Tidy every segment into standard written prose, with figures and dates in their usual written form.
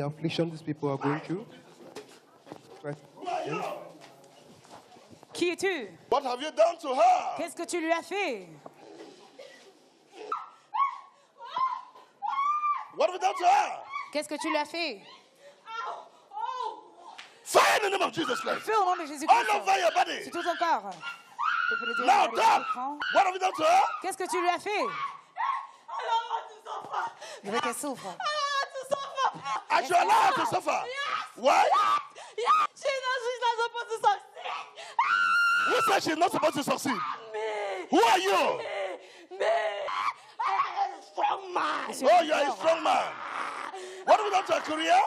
affliction these people are going through. Qui es-tu? What have you done to her? Qu'est-ce que tu lui as fait? What have you done to her? Qu'est-ce que tu lui as fait? Fire in the name of Jesus Christ. Feu au nom de Jésus-Christ. All over your body. C'est tout ton corps. Now, stop. What have you done to her? Qu'est-ce que tu lui as fait? Je veux qu'elle souffre. I should allow her to suffer. Why? Who said she's not supposed to succeed? Me. Who are you? Me. I am a strong man. Oh, you're a strong man. What have you done to her career?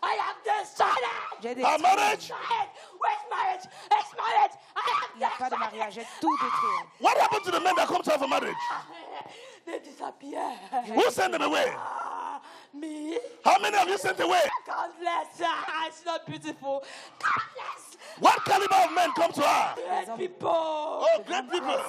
I have destroyed it. Her marriage? Which marriage? It's marriage. I Il n'y a have pas de mariage. J'ai tout détruit. What happened to the men that come to her for marriage? They disappear. Who sent them away? Me? How many have you sent away? Countless. She's not beautiful. Countless. What caliber of men come to her? Great people. Oh, great people.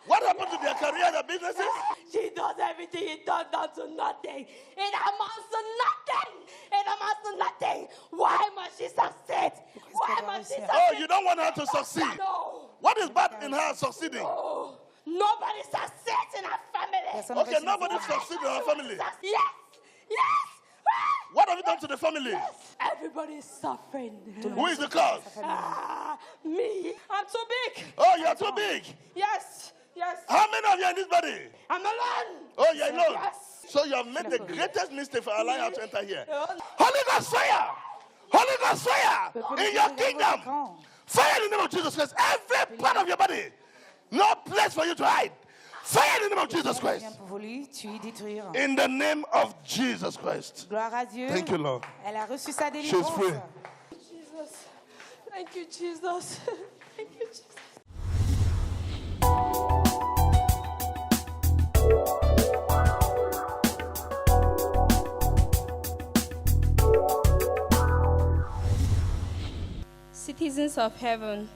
What happened to their career, their businesses? She does everything. It turned down to nothing. It amounts to nothing. It amounts to nothing. Why must she succeed? Why must she succeed? Oh, you don't want her to succeed? No. What is bad in her succeeding? Oh, nobody succeeds in our family. Okay, nobody succeeds in her family. Yes. Yes. What have you done to the family? Everybody is suffering. Who is the cause? Me. I'm too big. Oh, you're too big. Yes. Yes. How many of you are in this body? I'm alone. Oh, you're alone. Yes. So you have made the greatest mistake for allowing her to enter here. Holy Ghost fire! Holy Ghost fire! In your kingdom! Fire in the name of Jesus Christ. Every part of your body. No place for you to hide. Fire in the name of Jesus Christ. In the name of Jesus Christ. Gloire à Dieu. Thank you, Lord. Elle a reçu sa She's délivrance. free. Jesus. Thank you, Jesus. Thank you, Jesus. Citizens of heaven,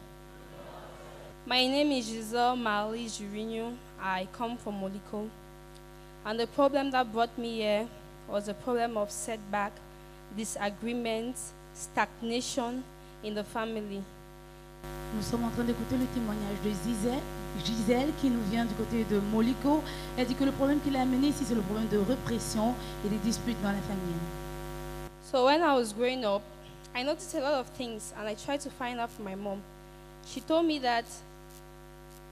my name is Giselle Marley Jurino. I come from Moliko. And the problem that brought me here was a problem of setback, disagreement, stagnation in the family. Nous sommes en train d'écouter le témoignage de Gisèle qui nous vient du côté de Moliko. Elle dit que le problème qu'il a amené ici, c'est le problème de répression et des disputes dans la famille. So when I was growing up, I noticed a lot of things and I tried to find out from my mom. She told me that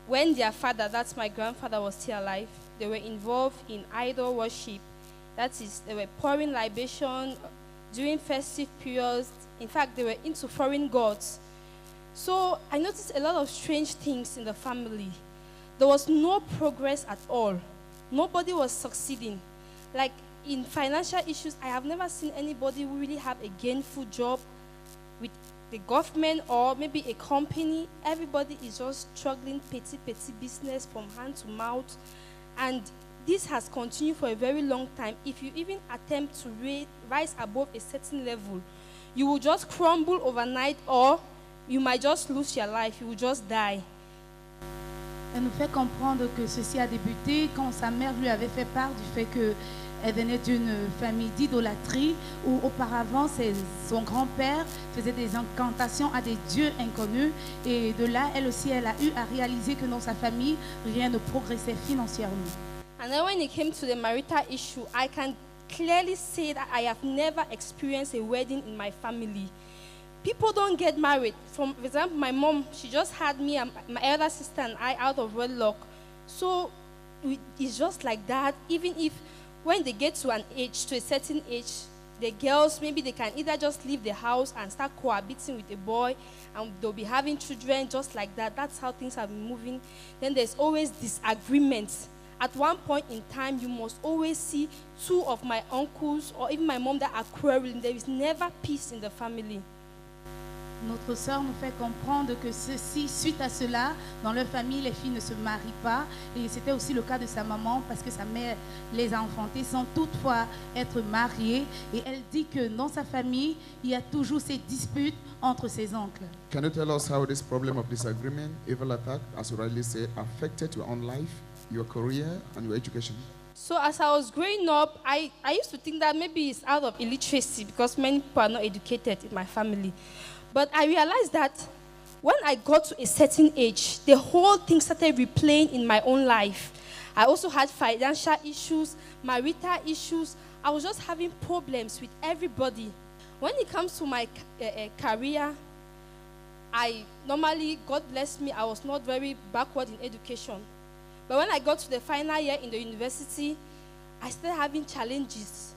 when their father, that's my grandfather, was still alive, they were involved in idol worship. That is, they were pouring libation during festive periods. In fact, they were into foreign gods. So I noticed a lot of strange things in the family. There was no progress at all. Nobody was succeeding. Like in financial issues, I have never seen anybody who really have a gainful job with the government or maybe a company. Everybody is just struggling petty business from hand to mouth. And this has continued for a very long time. If you even attempt to rise above a certain level, you will just crumble overnight or you might just lose your life. You will just die. Elle nous fait comprendre que ceci a débuté quand sa mère lui avait fait part du fait qu'elle venait d'une famille d'idolâtrie où auparavant son grand-père faisait des incantations à des dieux inconnus et de là, elle aussi, elle a eu à réaliser que dans sa famille, rien ne progressait financièrement. And then when it came to the marital issue, I can clearly say that I have never experienced a wedding in my family. People don't get married. For example, my mom, she just had me and my elder sister and I out of wedlock. So it's just like that. Even if when they get to a certain age, the girls, maybe they can either just leave the house and start cohabiting with a boy and they'll be having children just like that. That's how things have been moving. Then there's always disagreements. At one point in time, you must always see two of my uncles or even my mom that are quarreling. There is never peace in the family. Notre sœur nous fait comprendre que ceci, suite à cela, dans leur famille, les filles ne se marient pas. Et c'était aussi le cas de sa maman parce que sa mère les a enfantées sans toutefois être mariées. Et elle dit que dans sa famille, il y a toujours ces disputes entre ses oncles. Can you tell us how this problem of disagreement, evil attack, as you rightly say, affected your own life, your career, and your education? So as I was growing up, I used to think that maybe it's out of illiteracy because many people are not educated in my family. But I realized that when I got to a certain age, the whole thing started replaying in my own life. I also had financial issues, marital issues. I was just having problems with everybody. When it comes to my career, God blessed me, I was not very backward in education. But when I got to the final year in the university, I started having challenges.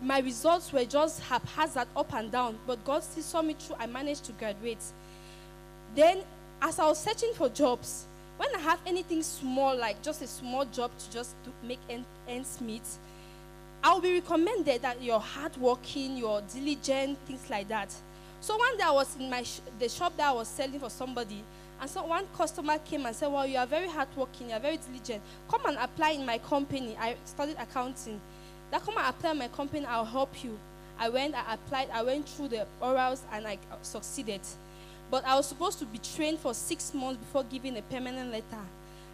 My results were just haphazard, up and down, but God still saw me through. I managed to graduate. Then, as I was searching for jobs, when I have anything small, like just a small job to make ends meet, I will be recommended that you're hardworking, you're diligent, things like that. So one day I was in the shop that I was selling for somebody, and so one customer came and said, well, you are very hardworking, you are very diligent. Come and apply in my company. I studied accounting. Come and apply in my company, I'll help you. I applied, I went through the orals, and I succeeded. But I was supposed to be trained for 6 months before giving a permanent letter.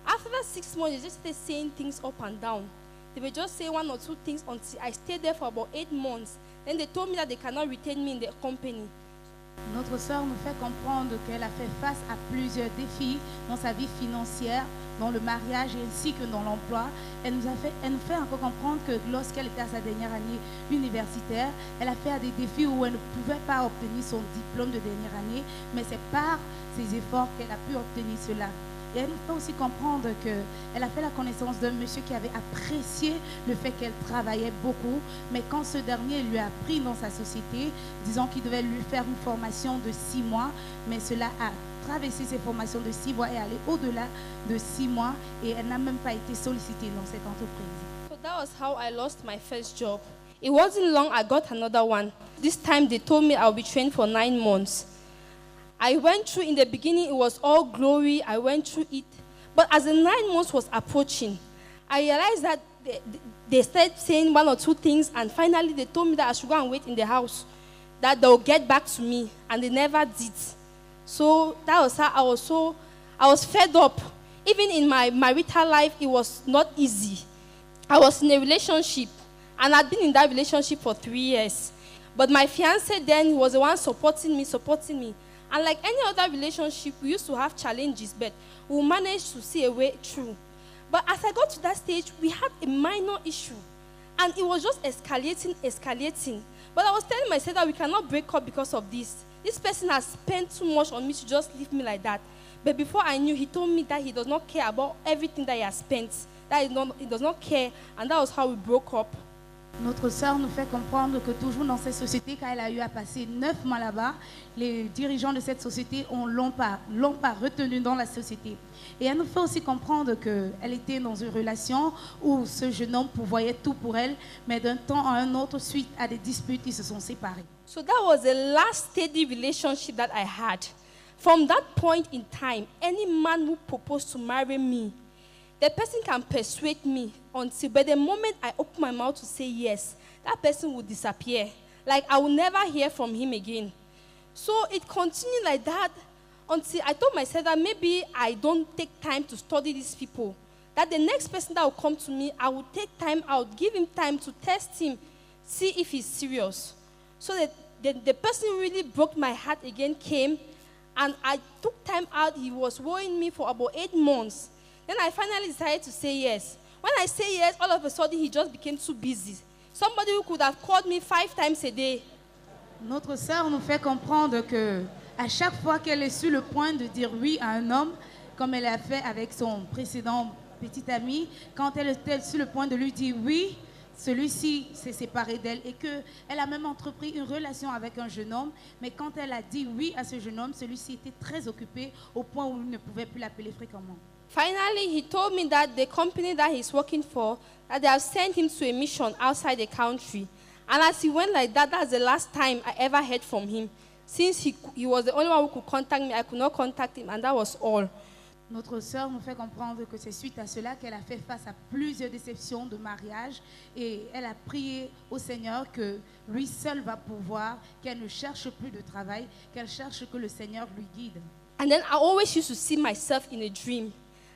After that 6 months, they just started saying things up and down. They would just say 1 or 2 things until I stayed there for about 8 months. Then they told me that they cannot retain me in the company. Notre sœur nous fait comprendre qu'elle a fait face à plusieurs défis dans sa vie financière, dans le mariage ainsi que dans l'emploi. Elle nous fait encore comprendre que lorsqu'elle était à sa dernière année universitaire, elle a fait des défis où elle ne pouvait pas obtenir son diplôme de dernière année, mais c'est par ses efforts qu'elle a pu obtenir cela. Et elle nous fait aussi comprendre qu'elle a fait la connaissance d'un monsieur qui avait apprécié le fait qu'elle travaillait beaucoup, mais quand ce dernier lui a pris dans sa société, disant qu'il devait lui faire une formation de 6 mois, mais cela a traversé ces formations de 6 mois et allé au-delà de 6 mois, et elle n'a même pas été sollicitée dans cette entreprise. So that was how I lost my first job. It wasn't long I got another one. This time they told me I'll be trained for 9 months. I went through, in the beginning, it was all glory. I went through it. But as the 9 months was approaching, I realized that they started saying 1 or 2 things, and finally they told me that I should go and wait in the house, that they'll get back to me, and they never did. So that was how I was fed up. Even in my marital life, it was not easy. I was in a relationship, and I'd been in that relationship for 3 years. But my fiancé then was the one supporting me. And like any other relationship, we used to have challenges, but we managed to see a way through. But as I got to that stage, we had a minor issue. And it was just escalating. But I was telling myself that we cannot break up because of this. This person has spent too much on me to just leave me like that. But before I knew, he told me that he does not care about everything that he has spent. That he does not care. And that was how we broke up. Notre sœur nous fait comprendre que toujours dans cette société, quand elle a eu à passer 9 mois là-bas, les dirigeants de cette société l'ont pas retenue dans la société. Et elle nous fait aussi comprendre qu'elle était dans une relation où ce jeune homme pourvoyait tout pour elle, mais d'un temps à un autre, suite à des disputes, ils se sont séparés. So that was the last steady relationship that I had. From that point in time, any man who proposed to marry me, the person can persuade me but the moment I open my mouth to say yes, that person will disappear. Like I will never hear from him again. So it continued like that until I told myself that maybe I don't take time to study these people. That the next person that will come to me, I will take time out, give him time to test him, see if he's serious. So that the person who really broke my heart again came, and I took time out. He was worrying me for about 8 months. Then I finally decided to say yes. When I say yes, all of a sudden, he just became too busy. Somebody who could have called me 5 times a day. Notre sœur nous fait comprendre que à chaque fois qu'elle est sur le point de dire oui à un homme, comme elle a fait avec son précédent petit ami, quand elle était sur le point de lui dire oui, celui-ci s'est séparé d'elle et qu'elle a même entrepris une relation avec un jeune homme, mais quand elle a dit oui à ce jeune homme, celui-ci était très occupé au point où il ne pouvait plus l'appeler fréquemment. Finally, he told me that the company that he's working for, that they have sent him to a mission outside the country. And as he went like that, that's the last time I ever heard from him. Since he was the only one who could contact me, I could not contact him, and that was all. Notre sœur nous fait comprendre que c'est suite à cela qu'elle a fait face à plusieurs déceptions de mariage et elle a prié au Seigneur que lui seul va pouvoir, qu'elle ne cherche plus de travail, qu'elle cherche que le Seigneur lui guide. And then I always used to see myself in a dream.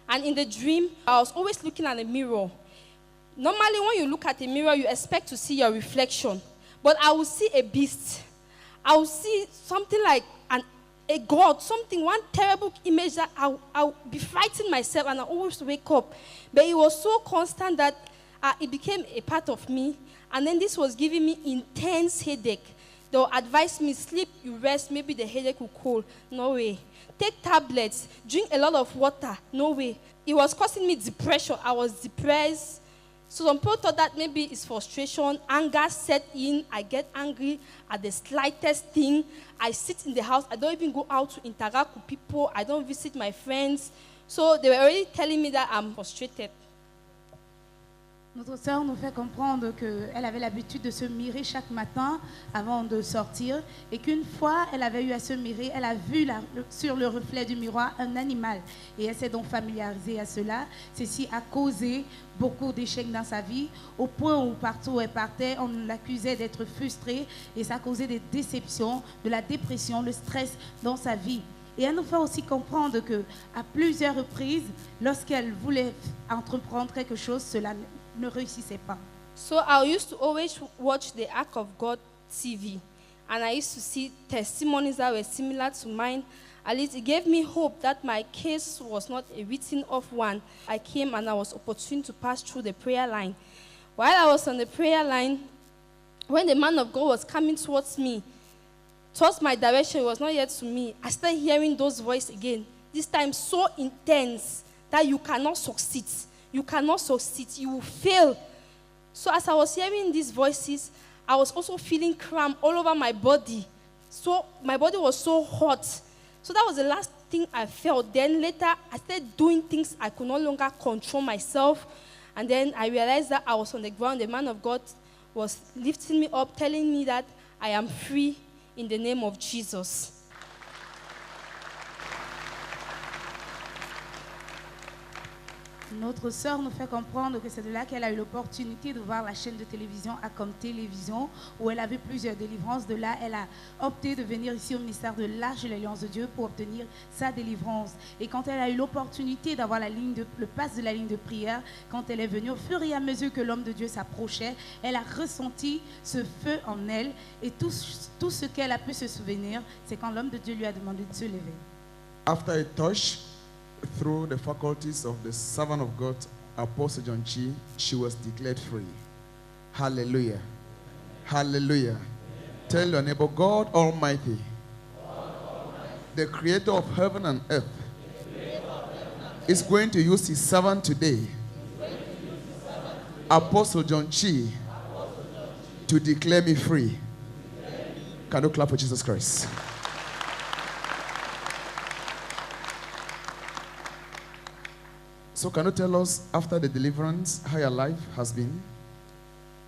And in the dream, I was always looking at a mirror. Normally, when you look at a mirror, you expect to see your reflection. But I will see a beast. I will see something like a god, one terrible image that I'll be fighting myself and I always wake up. But it was so constant that it became a part of me. And then this was giving me intense headache. They'll advise me, sleep, you rest, maybe the headache will cool. No way. Take tablets, drink a lot of water. No way. It was causing me depression. I was depressed. So some people thought that maybe it's frustration, anger set in, I get angry at the slightest thing. I sit in the house, I don't even go out to interact with people, I don't visit my friends. So they were already telling me that I'm frustrated. Notre sœur nous fait comprendre qu'elle avait l'habitude de se mirer chaque matin avant de sortir et qu'une fois, elle avait eu à se mirer, elle a vu sur le reflet du miroir un animal et elle s'est donc familiarisée à cela. Ceci a causé beaucoup d'échecs dans sa vie au point où partout où elle partait, on l'accusait d'être frustrée et ça a causé des déceptions, de la dépression, le stress dans sa vie. Et elle nous fait aussi comprendre qu'à plusieurs reprises, lorsqu'elle voulait entreprendre quelque chose, cela ne réussissait pas. So I used to always watch the Ark of God TV. And I used to see testimonies that were similar to mine. At least it gave me hope that my case was not a written off one. I came and I was opportune to pass through the prayer line. While I was on the prayer line, when the man of God was coming towards me, towards my direction, it was not yet to me, I started hearing those voices again. This time so intense that you cannot succeed. You cannot succeed. You will fail. So as I was hearing these voices, I was also feeling cramp all over my body. So my body was so hot. So that was the last thing I felt. Then later, I started doing things I could no longer control myself. And then I realized that I was on the ground. The man of God was lifting me up, telling me that I am free in the name of Jesus. Notre sœur nous fait comprendre que c'est de là qu'elle a eu l'opportunité de voir la chaîne de télévision Acom Télévision, où elle a vu plusieurs délivrances. De là, elle a opté de venir ici au ministère de l'Arche de l'Alliance de Dieu pour obtenir sa délivrance. Et quand elle a eu l'opportunité d'avoir le pass de la ligne de prière, quand elle est venue, au fur et à mesure que l'homme de Dieu s'approchait, elle a ressenti ce feu en elle. Et tout ce qu'elle a pu se souvenir, c'est quand l'homme de Dieu lui a demandé de se lever. After a touch, through the faculties of the servant of God, Apostle John Chi, she was declared free. Hallelujah. Hallelujah. Tell your neighbor, God Almighty, the creator of heaven and earth, is going to use his servant today, Apostle John Chi, to declare me free. Can you clap for Jesus Christ? So can you tell us, after the deliverance, how your life has been?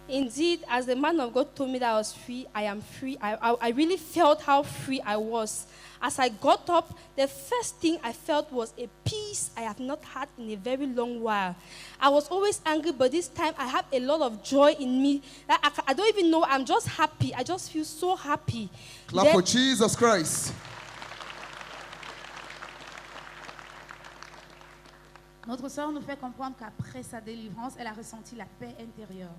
Indeed, as the man of God told me that I was free, I am free. I really felt how free I was. As I got up, the first thing I felt was a peace I have not had in a very long while. I was always angry, but this time I have a lot of joy in me. I don't even know, I'm just happy. I just feel so happy. Clap for Jesus Christ. Notre sœur nous fait comprendre qu'après sa délivrance, elle a ressenti la paix intérieure.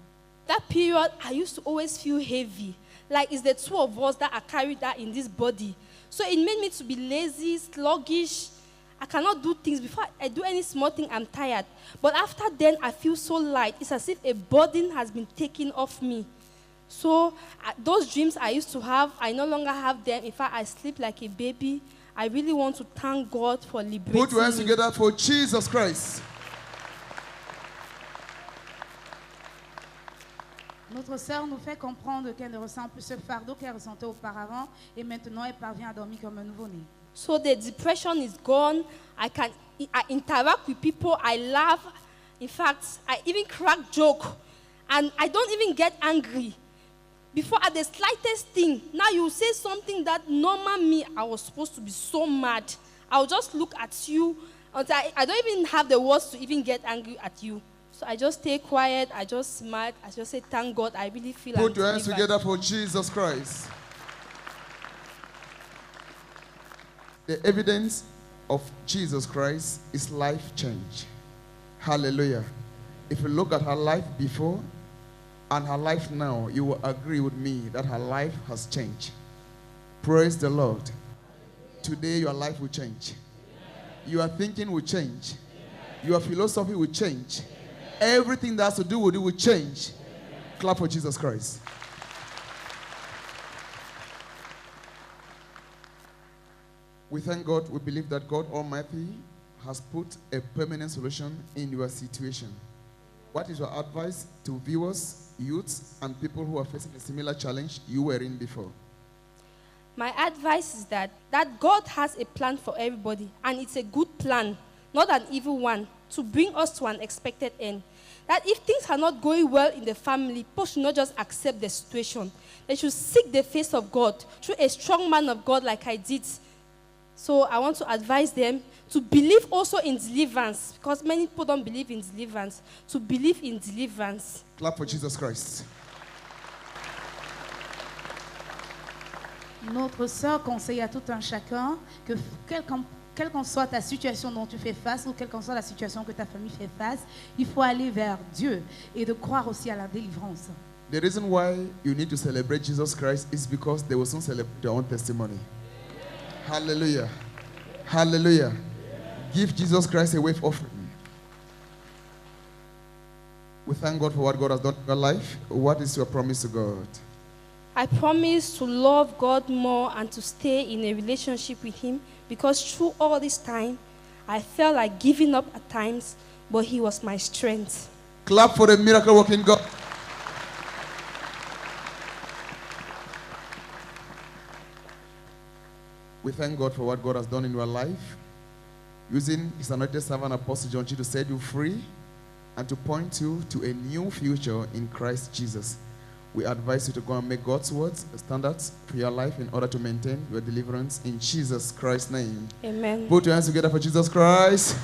That period, I used to always feel heavy. Like it's the two of us that are carried that in this body. So it made me to be lazy, sluggish. I cannot do things. Before I do any small thing, I'm tired. But after then, I feel so light. It's as if a burden has been taken off me. So those dreams I used to have, I no longer have them. In fact, I sleep like a baby. I really want to thank God for liberating me. Put your hands together for Jesus Christ. Notre sœur nous fait comprendre qu'elle ne ressent plus ce fardeau qu'elle ressentait auparavant et maintenant elle parvient à dormir comme un nouveau-né. So the depression is gone. I interact with people. I laugh. In fact, I even crack joke. And I don't even get angry. Before, at the slightest thing, now you say something that normal me, I was supposed to be so mad. I'll just look at you until I don't even have the words to even get angry at you. So I just stay quiet, I just smile, I just say, thank God, I really feel Put your hands delivered. together for Jesus Christ. The evidence of Jesus Christ is life change. Hallelujah. If you look at her life before and her life now, you will agree with me that her life has changed. Praise the Lord. Today your life will change. Your thinking will change. Your philosophy will change. Everything that has to do with it will change. Clap for Jesus Christ. We thank God. We believe that God Almighty has put a permanent solution in your situation. What is your advice to viewers, youths, and people who are facing a similar challenge you were in before? My advice is that God has a plan for everybody, and it's a good plan, not an evil one, to bring us to an expected end. That if things are not going well in the family, people should not just accept the situation. They should seek the face of God through a strong man of God like I did. So I want to advise them to believe also in deliverance, because many people don't believe in deliverance, to believe in deliverance. Clap for Jesus Christ. Notre sœur conseille à tout un chacun que quelle qu'en soit ta situation dont tu fais face ou quelle qu'en soit la situation que ta famille fait face, il faut aller vers Dieu et de croire aussi à la délivrance. The reason why you need to celebrate Jesus Christ is because they will soon celebrate their own testimony. Hallelujah. Hallelujah. Give Jesus Christ a wave offering. We thank God for what God has done in your life. What is your promise to God? I promise to love God more and to stay in a relationship with Him, because through all this time, I felt like giving up at times, but He was my strength. Clap for the miracle working God. We thank God for what God has done in your life, using His anointed servant Apostle John Chi to set you free and to point you to a new future in Christ Jesus. We advise you to go and make God's words standards for your life in order to maintain your deliverance in Jesus Christ's name. Amen. Put your hands together for Jesus Christ.